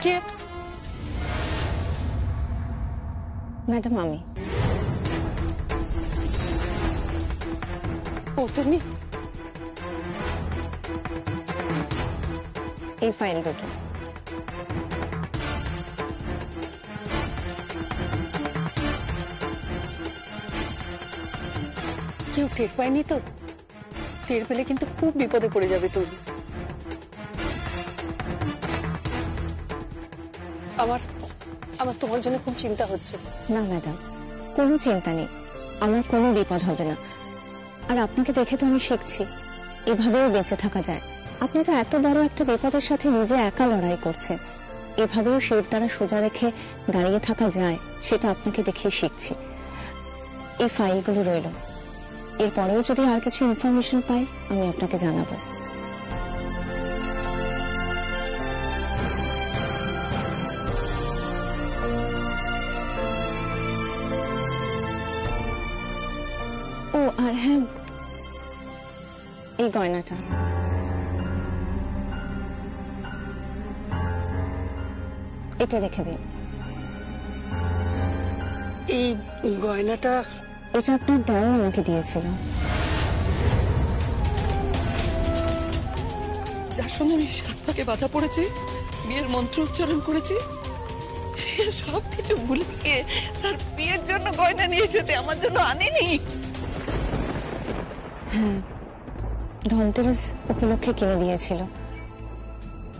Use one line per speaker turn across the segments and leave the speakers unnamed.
কে?
Madam আমি।
ও তুমি?
এই ফাইল দুটো।
কেউ টের পায়নি তো? টের পেলে কিন্তু খুব বিপদে পড়ে যাবে তুমি। আমার আমার তোমার জন্য খুব চিন্তা হচ্ছে।
না ম্যাডাম, কোনো চিন্তা নেই, আমার কোনো বিপদ হবে না। আর আপনাকে দেখে তো আমি শিখছি এভাবেও বেঁচে থাকা যায়। আপনি তো এত বড় একটা বিপদের সাথে নিজে একা লড়াই করছেন, এভাবেও শির দ্বারা সোজা রেখে দাঁড়িয়ে থাকা যায়, সেটা আপনাকে দেখে শিখছি। এই ফাইলগুলো রইল, এরপরেও যদি আর কিছু ইনফরমেশন পাই আমি আপনাকে জানাবো। ও আর হ্যাঁ, এই গয়নাটা এটা রেখে দিন।
এই গয়নাটা?
এটা আপনার দাও আমাকে দিয়েছিল।
যার সঙ্গে আমি সাত পাকে বাধা পড়েছি, বিয়ের মন্ত্র উচ্চারণ করেছি, সে সবকিছু ভুলে গিয়ে তার বিয়ের জন্য গয়না নিয়ে এসেছে, আমার জন্য আনেনি।
হ্যাঁ, ধনতেরাস উপলক্ষে কিনে দিয়েছিল।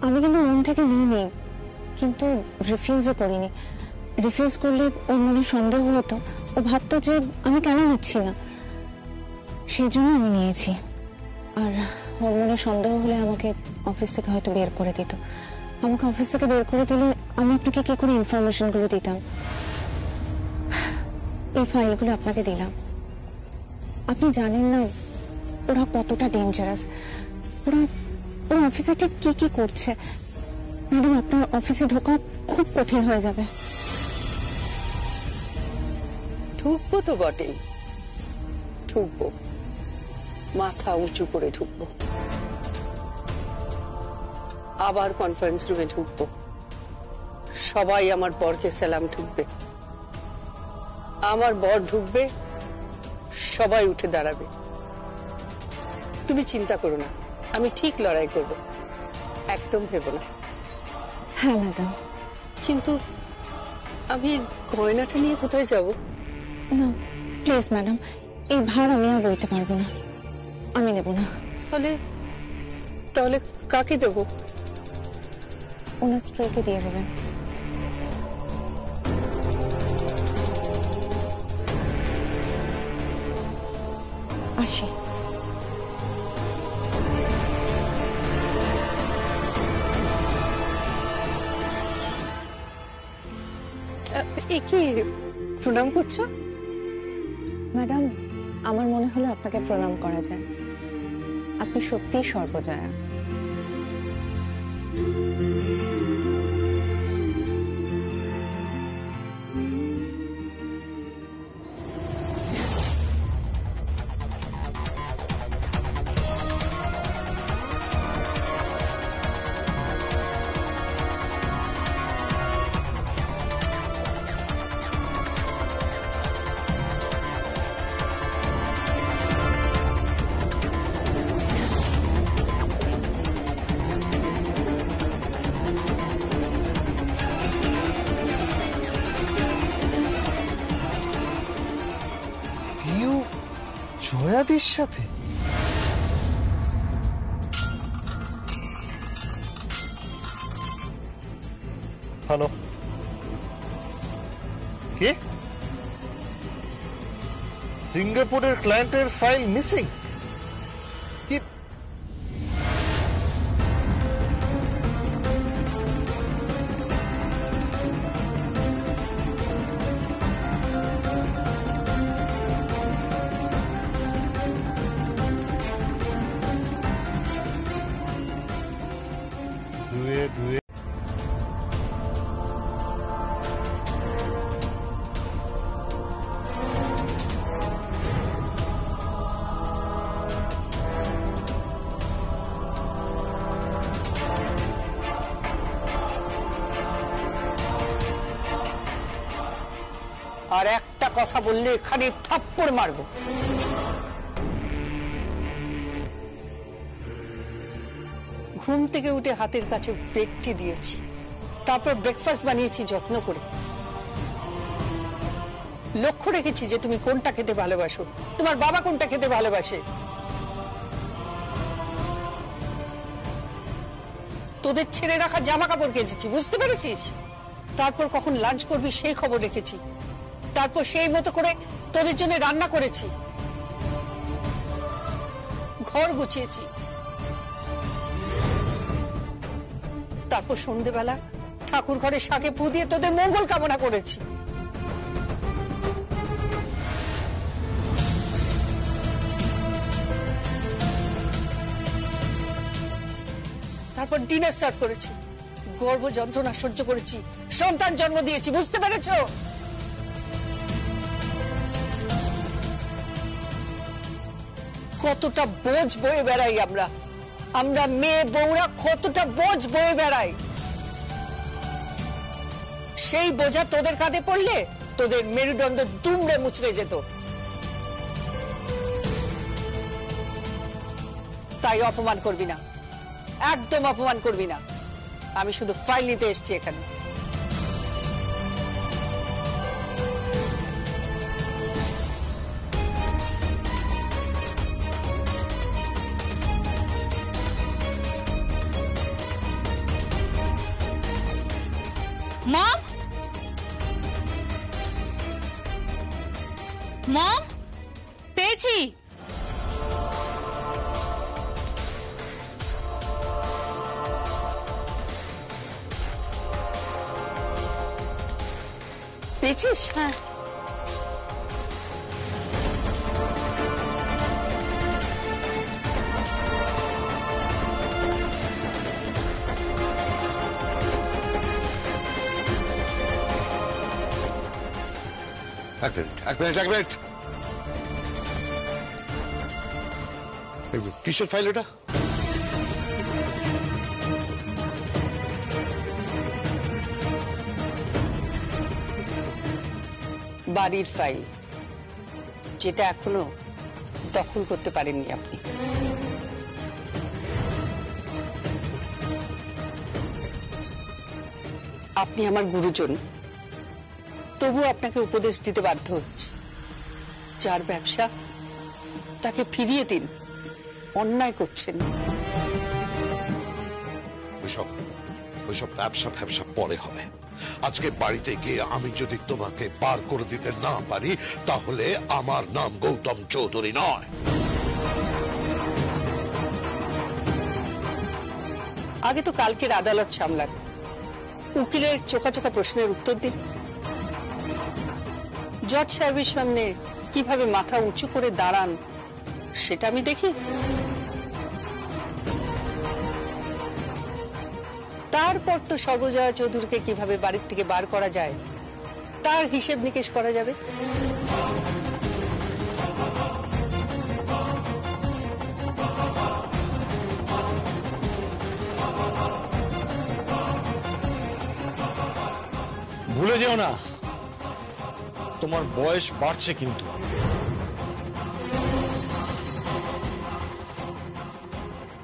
আমি কিন্তু মন থেকে নিইনি, কিন্তু রিফিউজও করিনি। রিফিউজ করলে ওর মনে সন্দেহ হতো, ও ভাবতো যে আমি কেন নিচ্ছি না, সেই জন্য আমি নিয়েছি। আর ওর মনে সন্দেহ হলে আমাকে অফিস থেকে হয়তো বের করে দিত। আমাকে অফিস থেকে বের করে দিলে আমি আপনাকে কি করে ইনফরমেশনগুলো দিতাম? এই ফাইলগুলো আপনাকে দিলাম। আপনি জানেন না ওরা কতটা ডেঞ্জারাস। ওরা অফিসে ঠিক কি কি করছে। ম্যাডাম, আপনার অফিসে ঢোকা খুব কঠিন হয়ে যাবে।
ঢুকবো তো বটেই, ঢুকবো, মাথা উঁচু করে ঢুকবো। আবার কনফারেন্স রুমে ঢুকবো, সবাই আমার বরকে সালাম ঠুকবে। আমার বর ঢুকবে, সবাই উঠে দাঁড়াবে। তুমি চিন্তা করো না, আমি ঠিক লড়াই করব, একদম ভেবো না।
হ্যাঁ ম্যাডাম।
কিন্তু আমি গয়নাটা নিয়ে কোথায় যাব?
না প্লিজ ম্যাডাম, এই ভার আমি আর বইতে পারবো না, আমি নেব না।
তাহলে কাকে দেব?
ওনার স্ত্রীকে দিয়ে দেবেন। আসি।
কি প্রণাম করছো?
ম্যাডাম, আমার মনে হলো আপনাকে প্রণাম করা যায়। আপনি সত্যিই সর্বজয়া।
জয়াদির সাথে? হ্যালো, কে? সিঙ্গাপুরের ক্লায়েন্টের ফাইল মিসিং? কি?
আর একটা কথা বললে এখানে থাপ্পড় মারবো। ঘুম থেকে উঠে হাতের কাছে ব্রেকটি দিয়েছি, তারপর ব্রেকফাস্ট বানিয়েছি যত্ন করে। লক্ষ্য রেখেছি যে তুমি কোনটা খেতে ভালোবাসো, তোমার বাবা কোনটা খেতে ভালোবাসে। তোদের ছেড়ে রাখা জামা কাপড় কেচেছি, বুঝতে পেরেছিস? তারপর কখন লাঞ্চ করবি সেই খবর রেখেছি, তারপর সেই মতো করে তোদের জন্য রান্না করেছি, ঘর গুছিয়েছি। তারপর সন্ধেবেলা ঠাকুর ঘরে শাকে ফু দিয়ে তোদের মঙ্গল কামনা করেছি। তারপর ডিনার সার্ভ করেছি, গর্ভ যন্ত্রণা সহ্য করেছি, সন্তান জন্ম দিয়েছি, বুঝতে পেরেছো? কতটা বোঝ বয়ে বেড়াই আমরা, আমরা মেয়ে বউরা কতটা বোঝ বয়ে বেড়াই। সেই বোঝা তোদের কাঁধে পড়লে তোদের মেরুদণ্ড দুমড়ে মুচড়ে যেত। তাই অপমান করবি না, একদম অপমান করবি না। আমি শুধু ফাইল নিতে এসেছি এখানে।
মম, মম, পেয়েছি।
পেয়েছিস?
হ্যাঁ।
এক মিনিট। কিসের ফাইল এটা?
বাড়ির ফাইল, যেটা এখনো দখল করতে পারেননি আপনি। আপনি আমার গুরুজন, তবু আপনাকে উপদেশ দিতে বাধ্য হচ্ছে। যার ব্যবসা তাকে ফিরিয়ে দিন, অন্যায় করছেন।
ওইসব ব্যবসা পরে হবে। আজকে বাড়িতে গিয়ে আমি যদি তোমাকে পার করে দিতে না পারি, তাহলে আমার নাম গৌতম চৌধুরী নয়।
আগে তো কালকের আদালত সামলান, উকিলের চোখা চোখা প্রশ্নের উত্তর দিন। জজ সাহেবের সামনে কিভাবে মাথা উঁচু করে দাঁড়ান সেটা আমি দেখি। তারপর তো সর্বজয়া চৌধুরীকে কিভাবে বাড়ির থেকে বার করা যায় তার হিসেব নিকেশ করা যাবে।
ভুলে যেও না, তোমার বয়স বাড়ছে কিন্তু।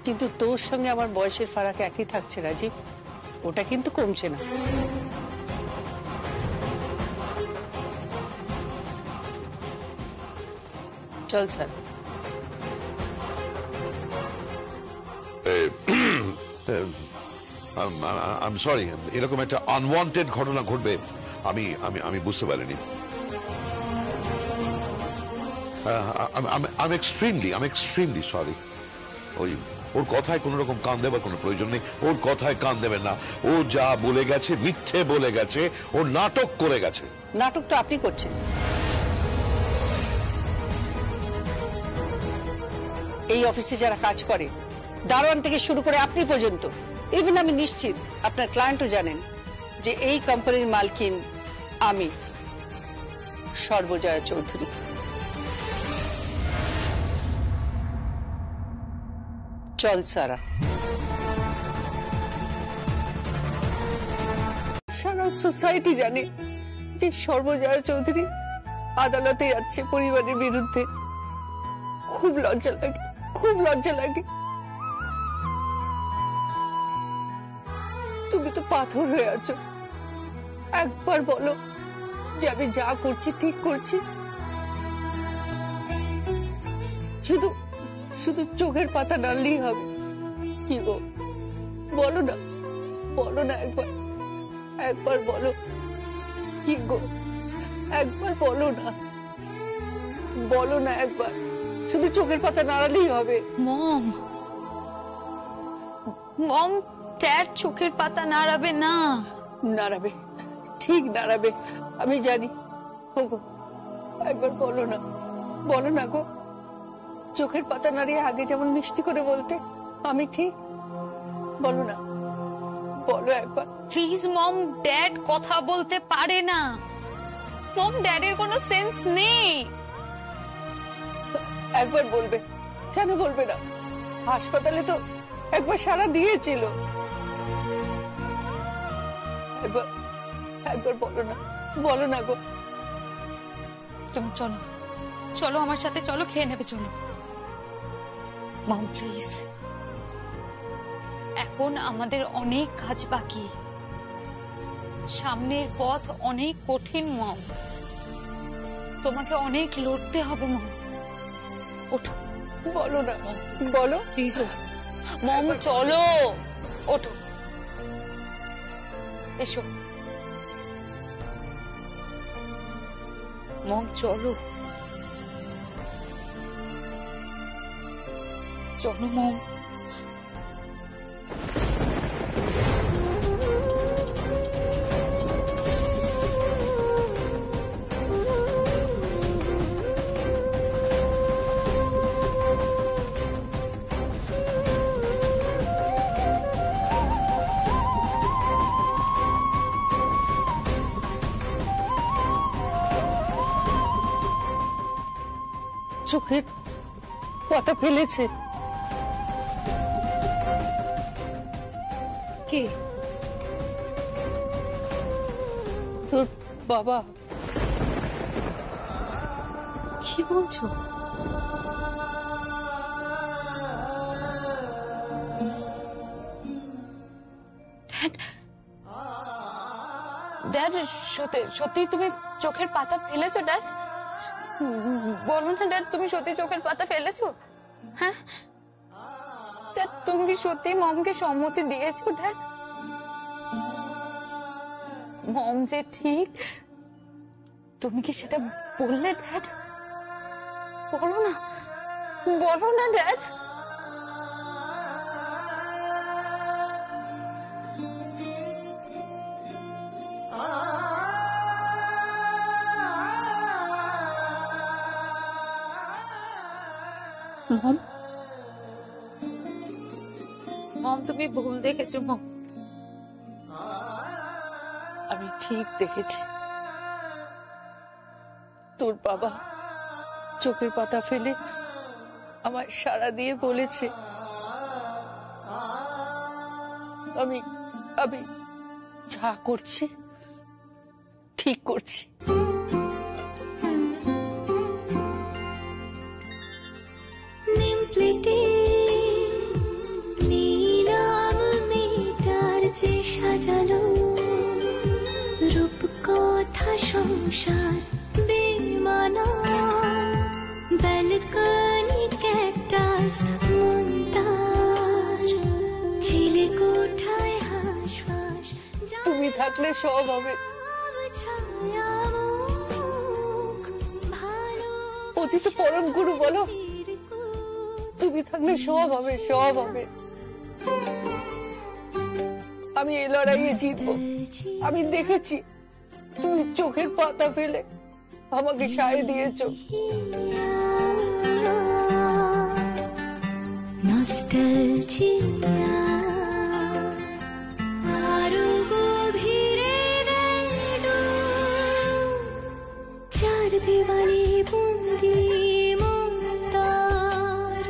কিন্তু তোর সঙ্গে আমার বয়সের ফারাক একই থাকছে রাজীব, ওটা কিন্তু কমছে না। চল স্যার।
I'm sorry, এরকম একটা আনওয়ান্টেড ঘটনা ঘটবে আমি বুঝতে পারিনি। I'm extremely sorry. ওর কথায় কোন রকম কান দেবার কোনো প্রয়োজন নেই। ওর কথায় কান দেবেন না। ও যা বলে গেছে মিথ্যে বলে গেছে, ও নাটক করে গেছে।
নাটক তো আপনি করছেন। এই অফিসে যারা কাজ করে, দারোয়ান থেকে শুরু করে আপনি পর্যন্ত, ইভেন আমি নিশ্চিত আপনার ক্লায়েন্টও জানেন যে এই কোম্পানির মালকিন আমি, সর্বজয়া চৌধুরী। চল সারা। সারা সোসাইটি জানে যে সর্বজয়া চৌধুরী আদালতে যাচ্ছে পরিবারের বিরুদ্ধে। খুব লজ্জা লাগে, খুব লজ্জা লাগে। তুমি তো পাথর হয়ে আছো। একবার বলো যে আমি যা করছি ঠিক করছি। শুধু শুধু চোখের পাতা নাড়লেই হবে। কি গো, বলো না, বলো না, একবার একবার বলো। কি গো, একবার বলো না, বলো না একবার। শুধু চোখের পাতা নাড়ালেই হবে।
মম, মম, ড্যাড চোখের পাতা নাড়াবে না।
নাড়াবে, ঠিক নাড়াবে, আমি জানি। গো, একবার বলো না, বলো না গো। চোখের পাতা নাড়িয়ে আগে যেমন মিষ্টি করে বলতে আমি ঠিক। বলো না, বলো একবার।
প্লিজ মম, ড্যাড কথা বলতে পারে না। মম, ড্যাডের কোনো সেন্স নেই।
একবার বলবে, কেন বলবে না? হাসপাতালে তো একবার সাড়া দিয়েছিল। একবার একবার বলো না, বলো না গো।
তুমি চলো, চলো আমার সাথে, চলো খেয়ে নেবে, চলো। মম প্লিজ, এখন আমাদের অনেক কাজ বাকি, সামনের পথ অনেক কঠিন মম, তোমাকে অনেক লড়তে হবে মম। ওঠো,
বলো না, বলো
প্লিজ মম, চলো, ওঠো, এসো মম, চলো, চলো মম।
চোখের পাতা ফেলেছে। কে? তোর বাবা।
কি বলছো? ড্যাড, সত্যি তুমি চোখের পাতা ফেলেছো ড্যাড? বলো না ড্যাড, তুমি সত্যি চোখের পাতা ফেলেছো? হ্যাঁ ড্যাড, তুমি সত্যি মমকে সম্মতি দিয়েছো ড্যাড? মম যে ঠিক, তুমি কি সেটা বললে ড্যাড? বলো না, বলো না ড্যাড। মম, মম তুমি ভুল দেখেছো মম।
আমি ঠিক দেখেছি। তোর বাবা চোখের পাতা ফেলে আমায় সাড়া দিয়ে বলেছে আমি আমি যা করছি ঠিক করছি।
সাজালো রূপ কথা সংসার বেমানা, ব্যালকনি ক্যাকটাস মন্দার, ঝিলে কোঠায় হাঁসফাঁস।
তুমি থাকলে সব হবে। অতীত পরম গুরু বলো, তুমি থাকলে সব হবে, সব হবে। আমি এই লড়াইয়ে জিতবো। আমি দেখেছি তুমি চোখের পাতা ফেলে আমাকে সায় দিয়েছো।
নস্টালজিয়া আরো গভীরে দেলো, চার দেওয়ালে বন্দি মমতার,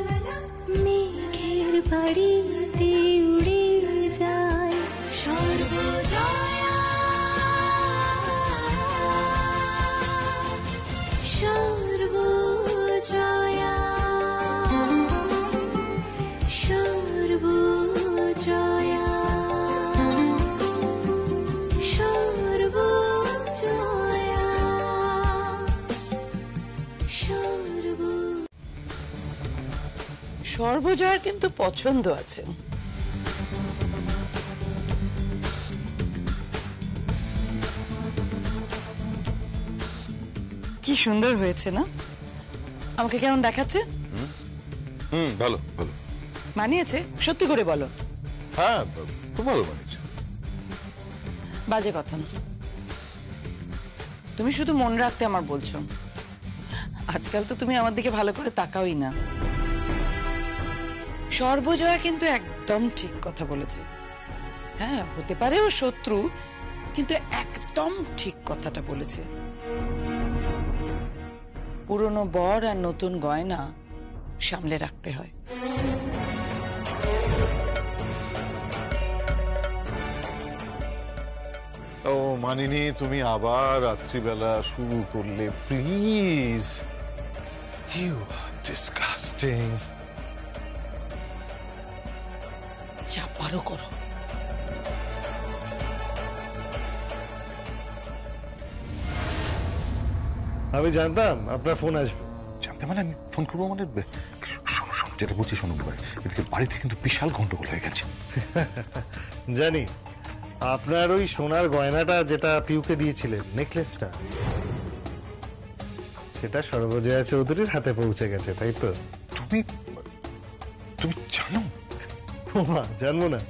মেঘের বাড়িতে উড়ে যায় সর্বজয়া।
সর্বজয়ের কিন্তু পছন্দ আছে। কি সুন্দর হয়েছে না? আমাকে কেমন দেখাচ্ছে?
ভালো ভালো।
মানিয়েছে? সত্যি করে বলো।
হ্যাঁ, খুব ভালো বানিয়েছে।
বাজে কথা না, তুমি শুধু মন রাখতে আমার বলছো। আজকাল তো তুমি আমার দিকে ভালো করে তাকাওই না। সর্বজয়া কিন্তু একদম ঠিক কথা বলেছে। হ্যাঁ, হতে পারে ও শত্রু, কিন্তু একদম ঠিক কথাটা বলেছে। পুরনো বর আর নতুন গয়না সামলে রাখতে হয়।
ও মানিনি, তুমি আবার রাত্রিবেলা শুরু করলে, প্লিজ। You disgusting.
যা পারো করো।
আমি জানতাম আপনার ফোন আসবে।
জানতে মানে আমি ফোন করবো মানে শোনো শোনো, যেটা বলছি শোনো, এদিকে বাড়িতে কিন্তু বিশাল গন্ডগোল হয়ে গেছে।
জানি, আপনার ওই সোনার গয়নাটা যেটা পিউকে দিয়েছিলেন, নেকলেসটা, সেটা সর্বজয়া চৌধুরীর হাতে পৌঁছে গেছে, তাই তো?
তুমি তুমি জানো?
ওমা, জানবো না?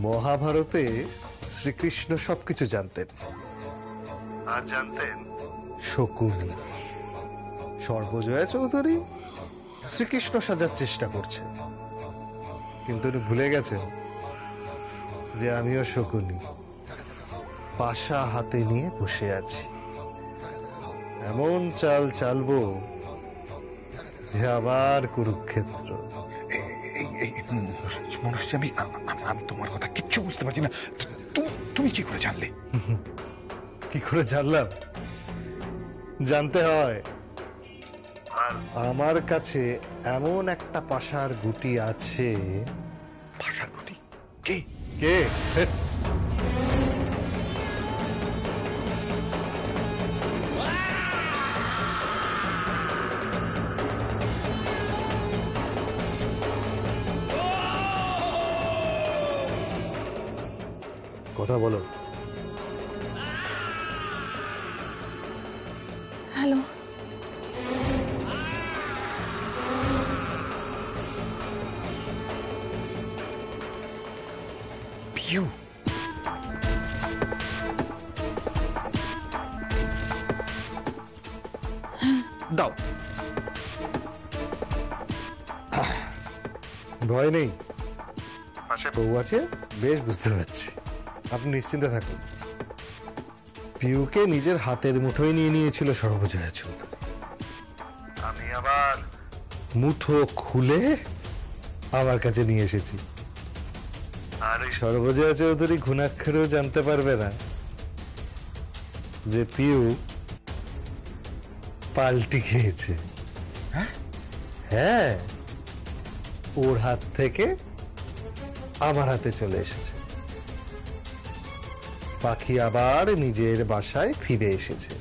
মহাভারতে শ্রীকৃষ্ণ সবকিছু জানতেন, আর জানতেন শকুনি। সর্বজয়া চৌধুরী শ্রীকৃষ্ণ সাজার চেষ্টা করছেন, কিন্তু উনি ভুলে গেছেন যে আমিও শকুনি, পাশা হাতে নিয়ে বসে আছি। এমন চাল চালবো যে আবার কুরুক্ষেত্র।
মনুষ্য, আমি আমি তোমার কথা কিচ্ছু বুঝতে পারছি না। তুমি কি করে জানলে?
কি করে জানলাম? জানতে হয়। আর আমার কাছে এমন একটা পাশার গুটি আছে।
পাশার গুটি? কে
কে? কথা বলো।
হ্যালো,
পিউ?
দাও। ভয় নেই, পাশে বউ আছে, বেশ বুঝতে পারছি। আপনি নিশ্চিন্তে থাকুন। পিউকে নিজের হাতের মুঠোয় নিয়ে নিয়েছিল সর্বজয়া চৌধুরী। আমি আবার মুঠো খুলে আমার কাছে নিয়ে এসেছি। আর ওই সর্বজয়া চৌধুরী ঘুণাক্ষরেও জানতে পারবে না যে পিউ পাল্টি খেয়েছে। হ্যাঁ, ওর হাত থেকে আমার হাতে চলে এসেছে। পাখি আবার নিজের বাসায় ফিরে এসেছে।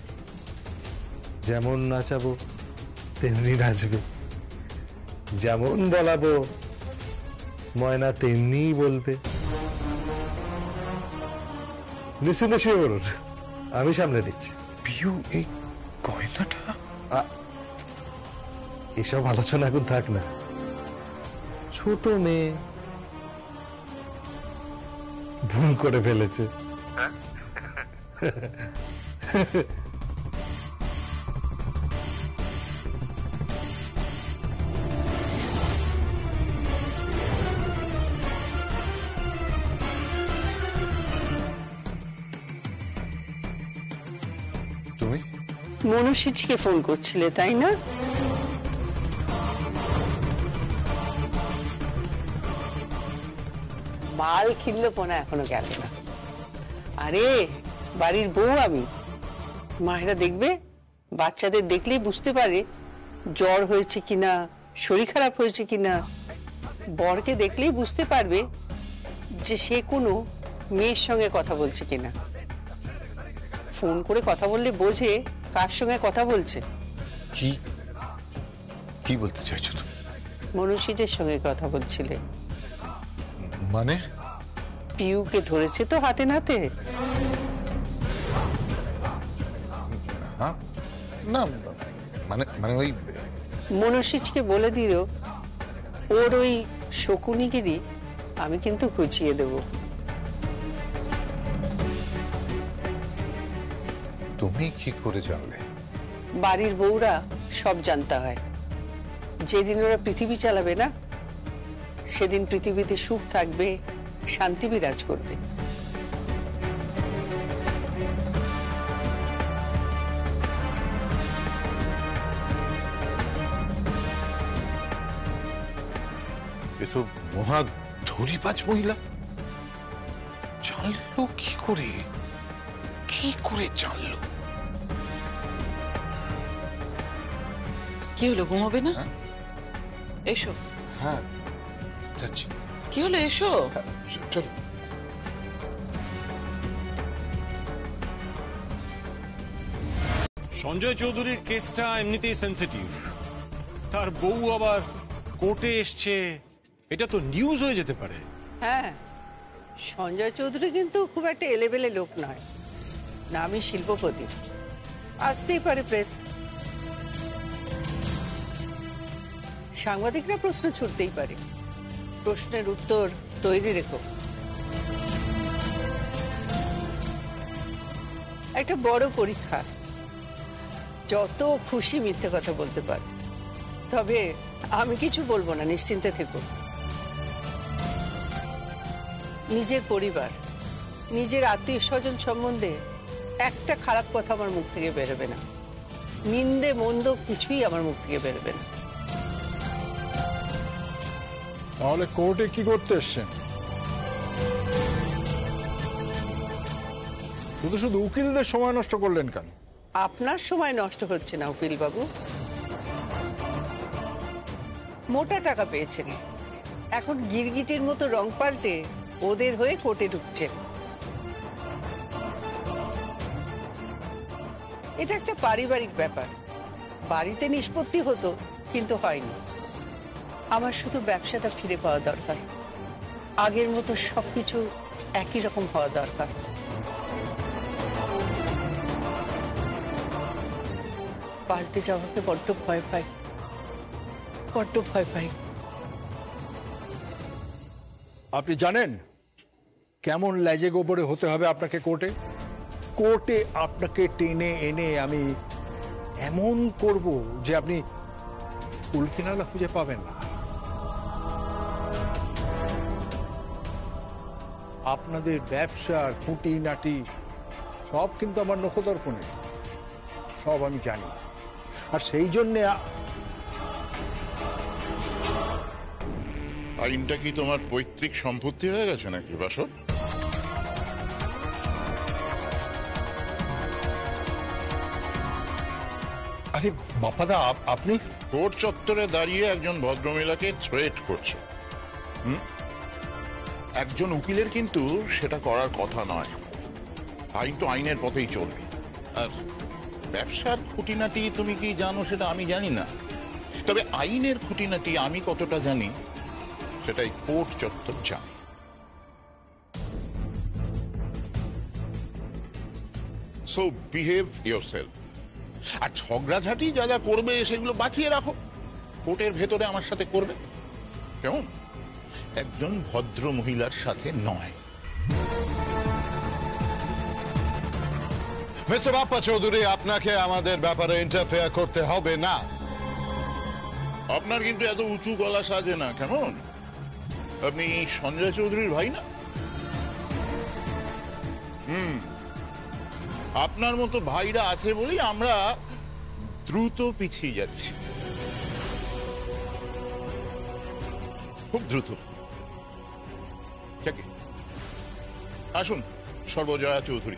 যেমন নাচাবো তেমনি নাচবে, যেমন বলাবো ময়না তেমনি বলবে। নিশ্চিন্তে শুয়ে বলুন, আমি সামলে দিচ্ছি।
পিউ, এই গয়নাটা?
এসব আলোচনা এখন থাক না। ছোট মেয়ে ভুল করে ফেলেছে।
তুমি
মনুষ্যজিকে ফোন করছিলে, তাই না? বাল খিল্ল পোনা এখনো গেল না। আরে বাড়ির বউ আমি। মায়েরা দেখবে, বাচ্চাদের দেখলেই বুঝতে পারে জ্বর হয়েছে কিনা, শরীর খারাপ হয়েছে কিনা। বরকে দেখলেই বুঝতে পারবে যে সে কোনো মেয়ের সঙ্গে কথা বলছে কিনা। ফোন করে কথা বললে বোঝে কার সঙ্গে কথা বলছে।
কি কি বলতে চাইছো তুমি?
মনুষীদের সঙ্গে কথা বলছিলে।
মানে
পিউকে ধরেছে তো হাতে নাতে।
হ্যাঁ, না মানে মানে ওই
মনুষীকে বলে দিল ওর ওই শকুনিগিরি আমি কিন্তু ঘুচিয়ে দেব।
তুমি কি করে জানলে?
বাড়ির বউরা সব জানতে হয়। যেদিন ওরা পৃথিবী চালাবে না, সেদিন পৃথিবীতে সুখ থাকবে, শান্তি বিরাজ করবে।
এ তো মহা ধরিবাজ মহিলা। জানলো কি করে? কি করে জানলো?
কি হলো, ঘুমাবে না? এসো।
হ্যাঁ যাচ্ছি।
কি হলো, এসো।
চলো।
সঞ্জয় চৌধুরীর কেসটা এমনিতেই সেন্সিটিভ, তার বউ আবার কোর্টে এসছে, এটা তো নিউজ হয়ে যেতে পারে।
হ্যাঁ, সঞ্জয় চৌধুরী কিন্তু খুব একটা এলেবেলে লোক নয়, নামই শিল্পপতি। আসতেই পারে প্রেস, সাংবাদিকরা প্রশ্ন ছুটতেই পারে। প্রশ্নের উত্তর তৈরি রেখো। একটা বড় পরীক্ষা, যত খুশি মিথ্যে কথা বলতে পারে, তবে আমি কিছু বলবো না, নিশ্চিন্তে থেকো। নিজের পরিবার, নিজের আত্মীয় স্বজন সম্বন্ধে একটা খারাপ কথা আমার মুখ থেকে বেরোবে না, নিন্দে মন্দ কিছুই আমার মুখ থেকে বেরোবে না।
তাহলে কোর্টে কি করতে এসছেন? শুধু শুধু উকিলদের সময় নষ্ট করলেন কেন?
আপনার সময় নষ্ট হচ্ছে না উকিল বাবু, মোটা টাকা পেয়েছেন, এখন গিরগিটির মতো রং পাল্টে ওদের হয়ে কোর্টে ঢুকছেন। এটা একটা পারিবারিক ব্যাপার, বাড়িতে নিষ্পত্তি হতো কিন্তু হয়নি। আমার শুধু ব্যবসাটা ফিরে পাওয়া দরকার, আগের মতো সবকিছু একই রকম হওয়া দরকার। পাল্টে যাওয়াকে বড্ড ভয় পাই, বড্ড ভয় পাই।
আপনি জানেন কেমন লেজে গোবরে হতে হবে আপনাকে কোর্টে? কোর্টে আপনাকে টেনে এনে আমি এমন করব যে আপনি কুলকিনারা খুঁজে পাবেন না। আপনাদের ব্যবসার খুঁটিনাটি সব কিন্তু আমার নখদর্পণে, সব আমি জানি। আর সেই জন্যে
আইনটা কি তোমার পৈতৃক সম্পত্তি হয়ে গেছে নাকি বাসব?
আরে বাপাদা, আপনি
কোর্ট চত্বরে দাঁড়িয়ে একজন ভদ্রমহিলাকে থ্রেট করছো। একজন উকিলের কিন্তু সেটা করার কথা নয়। আইন তো আইনের পথেই চলবে। আর ব্যবসার খুঁটিনাটি তুমি কি জানো সেটা আমি জানি না, তবে আইনের খুঁটিনাটি আমি কতটা জানি সেটাই কোর্ট চত্বর জানি। So behave yourself. আর ঝগড়াঝাটি যা যা করবে সেগুলো বাঁচিয়ে রাখো, কোর্টের ভেতরে আমার সাথে করবে, কেমন? একজন ভদ্র মহিলার সাথে নয়।
মিস্টার বাপ্পা চৌধুরী, আপনাকে আমাদের ব্যাপারে ইন্টারফেয়ার করতে হবে না।
আপনার কিন্তু এত উঁচু গলা সাজে না, কেমন? আপনি সঞ্জয় চৌধুরীর ভাই না? আপনার মতো ভাইরা আছে বলেই আমরা দ্রুত পিছিয়ে যাচ্ছি, খুব দ্রুত। আসুন সর্বজয়া চৌধুরী।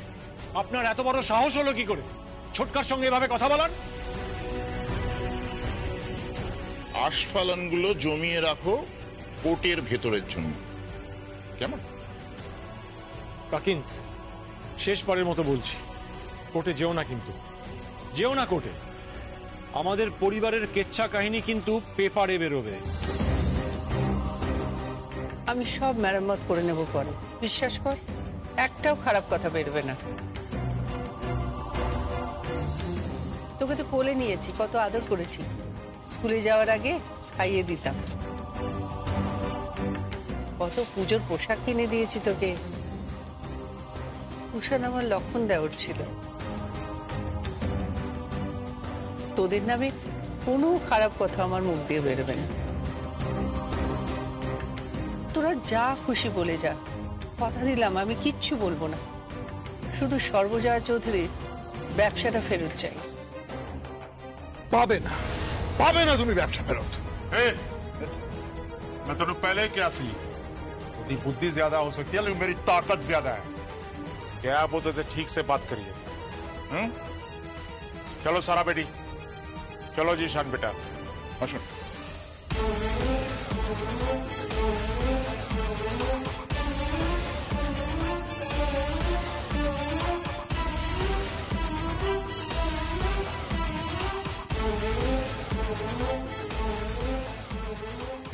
আপনার এত বড় সাহস হলো কি করে ছোটকার সঙ্গে এভাবে কথা বলার?
আস্ফালনগুলো জমিয়ে রাখো কোর্টের ভেতরের জন্য, কেমন?
কাকিন্স, শেষবারের মতো বলছি, কোর্টে যেও না, কিন্তু যেও না কোর্টে। আমাদের পরিবারের কেচ্ছা কাহিনী কিন্তু পেপারে বেরোবে।
আমি সব মেরামত করে নেব পরে, বিশ্বাস কর, একটাও খারাপ কথা বেরোবে না। তোকে তো কোলে নিয়েছি, কত আদর করেছি, স্কুলে যাওয়ার আগে খাইয়ে দিতাম, কত পুজোর পোশাক কিনে দিয়েছি তোকে। কুষাণ আমার লক্ষণ দেওয়ার ছিল। তোদের নামে কোনো খারাপ কথা আমার মুখ দিয়ে বেরোবে না। তোরা যা খুশি বলে যা, কথা দিলাম আমি কিচ্ছু বলবো না, শুধু সর্বজয়া চৌধুরীর ব্যবসাটা ফেরত চাই।
পাবে না, পাবে না তুমি ব্যবসা ফেরত।
मैं तेन पहले क्या सी, तेरी बुद्धि ज्यादा हो सकती है लेकिन मेरी ताकत ज्यादा है। क्या बोलते से ठीक से बात करिए। चलो सारा बेटी, चलो जी शान बेटा,
আসুন।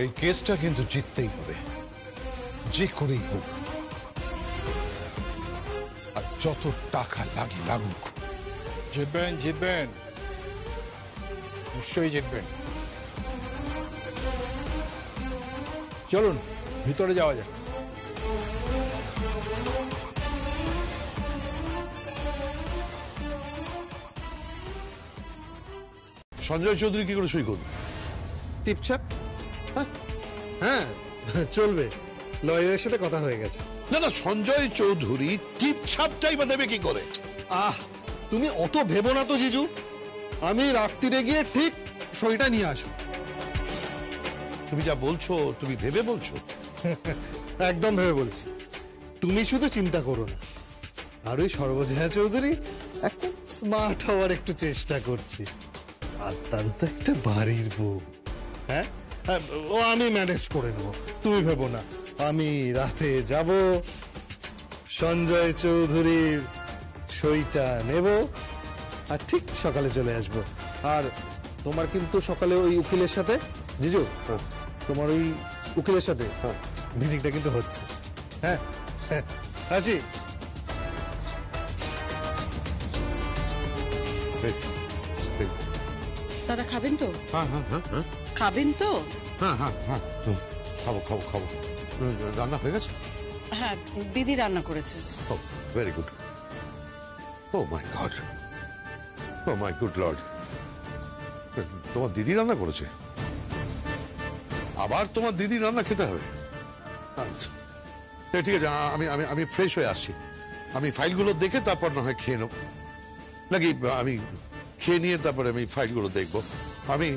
এই কেসটা কিন্তু জিততেই হবে, যে করেই হোক, আর যত টাকা লাগুক।
জিতবেন, জিতবেন, নিশ্চয়ই জিতবেন। চলুন ভিতরে যাওয়া যাক।
সঞ্জয় চৌধুরী কি করে সই করবে?
টিপছাপ। হ্যাঁ চলবে, লয়ারের সাথে কথা হয়ে গেছে।
না না, সঞ্জয় চৌধুরী টিপ ছাপটাই বা দেবে কি করে?
আহ, তুমি অত ভেবো না তো জিজু, আমি রাত্রিরে গিয়ে ঠিক সইটা নিয়ে আসো।
তুমি যা বলছো তুমি ভেবে বলছো?
একদম ভেবে বলছি, তুমি শুধু চিন্তা করো না। আর ওই সর্বজয়া চৌধুরী একটা স্মার্ট হওয়ার একটু চেষ্টা করছি, আর তার তো একটা বাড়ির বউ। হ্যাঁ, ও আমি ম্যানেজ করে নেবো, তুমি ভেবো না। আমি রাতে যাব, সঞ্জয় চৌধুরীর সইটা নেব, আর ঠিক সকালে চলে আসব। আর তোমার কিন্তু সকালে ওই উকিলের সাথে, জিজু তোমার ওই উকিলের সাথে মিটিংটা কিন্তু হচ্ছে। হ্যাঁ, আসি।
দাদা খাবেন তো?
হ্যাঁ হ্যাঁ হ্যাঁ হ্যাঁ
খাবেন তো?
হ্যাঁ হ্যাঁ হ্যাঁ, খাবো খাবো খাবো। রান্না হয়ে গেছে?
হ্যাঁ, দিদি রান্না করেছে।
Very good. Oh my god, oh my good lord, তোমার দিদি রান্না করেছে? আবার তোমার দিদি রান্না খেতে হবে? আচ্ছা ঠিক আছে, আমি আমি আমি ফ্রেশ হয়ে আসছি। আমি ফাইলগুলো দেখে তারপর না হয় খেয়ে নেব, নাকি আমি খেয়ে নিয়ে তারপরে আমি ফাইলগুলো দেখবো। আমি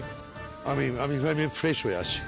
আমি আমি আমি ফ্রেশ হয়ে আসছি।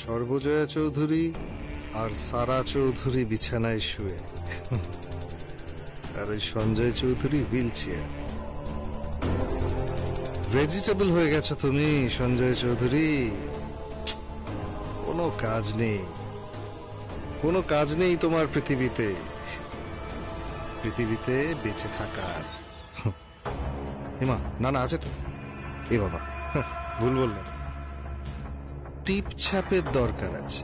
সর্বজয়া চৌধুরী আর সারা চৌধুরী বিছানায় শুয়ে, আর ওই Sanjay Chowdhury wheel chair. Vegetable হয়ে গেছো তুমি সঞ্জয় চৌধুরী। কোনো কাজ নেই, কোনো কাজ নেই তোমার পৃথিবীতে, পৃথিবীতে বেঁচে থাকার। হিমা, না না আছে তো। এ বাবা, ভুল বললাম, টিপ ছাপের দরকার আছে।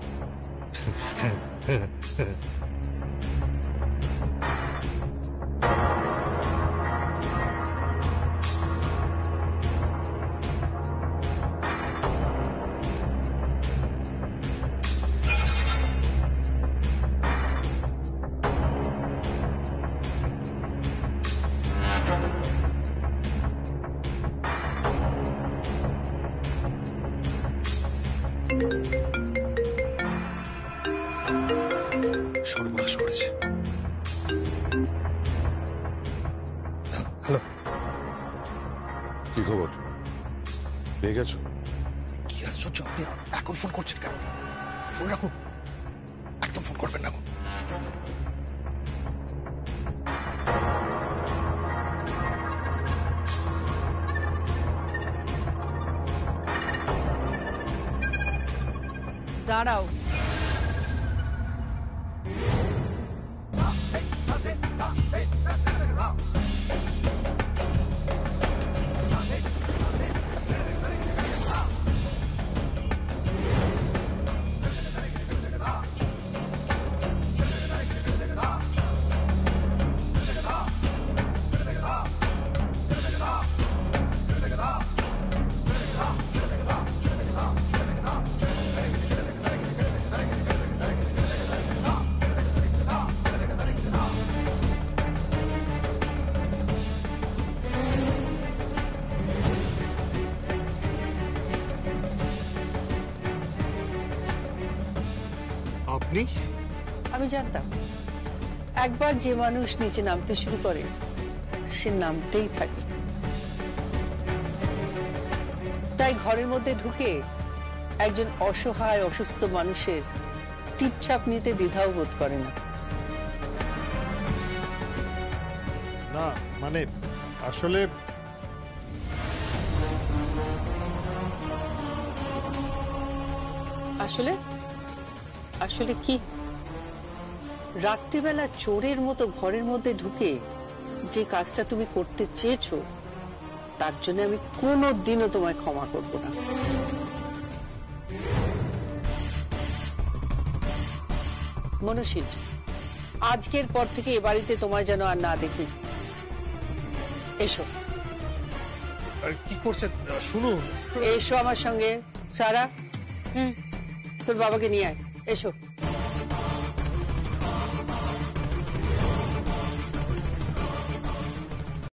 সর্বনাশ করেছে। হ্যালো,
কি খবর? পেয়ে গেছো?
কি আশ্চর্য, আপনি এখন ফোন করছেন কেন?
ফোন রাখুন, একদম ফোন করবেন না।
দাঁড়াও,
আপনি?
আমি জানতাম একবার যে মানুষ নিচে নামতে শুরু করে সে নামতেই থাকে। তাই ঘরের মধ্যে ঢুকে একজন অসহায় অসুস্থ মানুষের টিপছাপ নিতে দ্বিধাও বোধ করে না।
না মানে আসলে
আসলে আসলে কি? রাত্রিবেলা চোরের মতো ঘরের মধ্যে ঢুকে যে কাজটা তুমি করতে চেয়েছো তার জন্য আমি কোনোদিনও তোমায় ক্ষমা করব না। মনুষীজ, আজকের পর থেকে এ বাড়িতে তোমায় যেন আর না দেখি। এসো।
কি করছেন শুনুন।
এসো আমার সঙ্গে। সারা, তোর বাবাকে নিয়ে আয়। এসো।